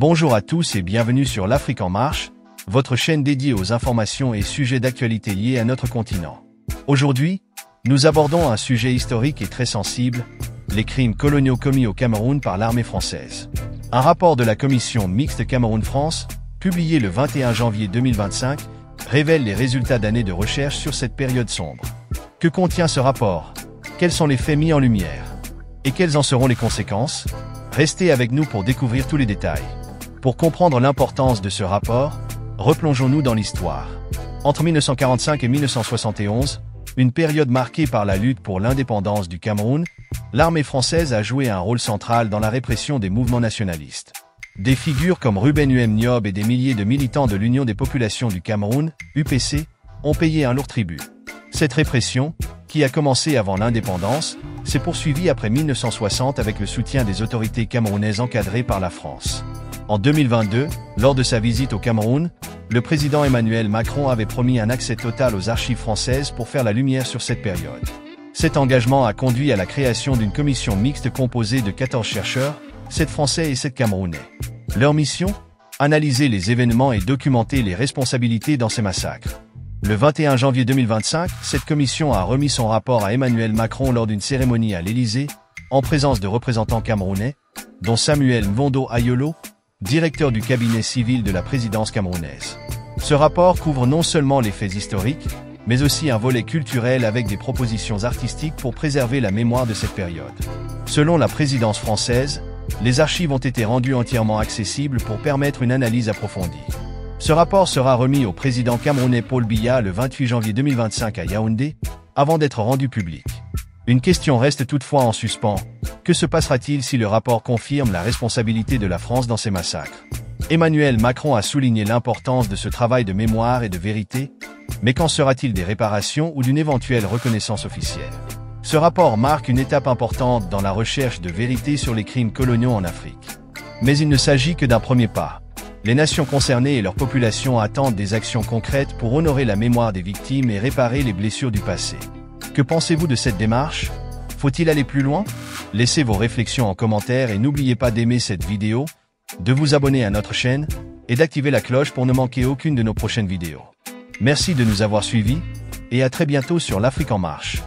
Bonjour à tous et bienvenue sur l'Afrique en marche, votre chaîne dédiée aux informations et sujets d'actualité liés à notre continent. Aujourd'hui, nous abordons un sujet historique et très sensible, les crimes coloniaux commis au Cameroun par l'armée française. Un rapport de la commission mixte Cameroun-France, publié le 21 janvier 2025, révèle les résultats d'années de recherche sur cette période sombre. Que contient ce rapport? Quels sont les faits mis en lumière? Et quelles en seront les conséquences? Restez avec nous pour découvrir tous les détails. Pour comprendre l'importance de ce rapport, replongeons-nous dans l'histoire. Entre 1945 et 1971, une période marquée par la lutte pour l'indépendance du Cameroun, l'armée française a joué un rôle central dans la répression des mouvements nationalistes. Des figures comme Ruben Niob et des milliers de militants de l'Union des populations du Cameroun, UPC, ont payé un lourd tribut. Cette répression, qui a commencé avant l'indépendance, s'est poursuivie après 1960 avec le soutien des autorités camerounaises encadrées par la France. En 2022, lors de sa visite au Cameroun, le président Emmanuel Macron avait promis un accès total aux archives françaises pour faire la lumière sur cette période. Cet engagement a conduit à la création d'une commission mixte composée de 14 chercheurs, 7 Français et 7 Camerounais. Leur mission? Analyser les événements et documenter les responsabilités dans ces massacres. Le 21 janvier 2025, cette commission a remis son rapport à Emmanuel Macron lors d'une cérémonie à l'Élysée, en présence de représentants camerounais, dont Samuel Mvondo Ayolo, directeur du cabinet civil de la présidence camerounaise. Ce rapport couvre non seulement les faits historiques, mais aussi un volet culturel avec des propositions artistiques pour préserver la mémoire de cette période. Selon la présidence française, les archives ont été rendues entièrement accessibles pour permettre une analyse approfondie. Ce rapport sera remis au président camerounais Paul Biya le 28 janvier 2025 à Yaoundé, avant d'être rendu public. Une question reste toutefois en suspens. Que se passera-t-il si le rapport confirme la responsabilité de la France dans ces massacres? Emmanuel Macron a souligné l'importance de ce travail de mémoire et de vérité, mais qu'en sera-t-il des réparations ou d'une éventuelle reconnaissance officielle? Ce rapport marque une étape importante dans la recherche de vérité sur les crimes coloniaux en Afrique. Mais il ne s'agit que d'un premier pas. Les nations concernées et leurs populations attendent des actions concrètes pour honorer la mémoire des victimes et réparer les blessures du passé. Que pensez-vous de cette démarche? Faut-il aller plus loin? Laissez vos réflexions en commentaire et n'oubliez pas d'aimer cette vidéo, de vous abonner à notre chaîne et d'activer la cloche pour ne manquer aucune de nos prochaines vidéos. Merci de nous avoir suivis et à très bientôt sur l'Afrique en marche.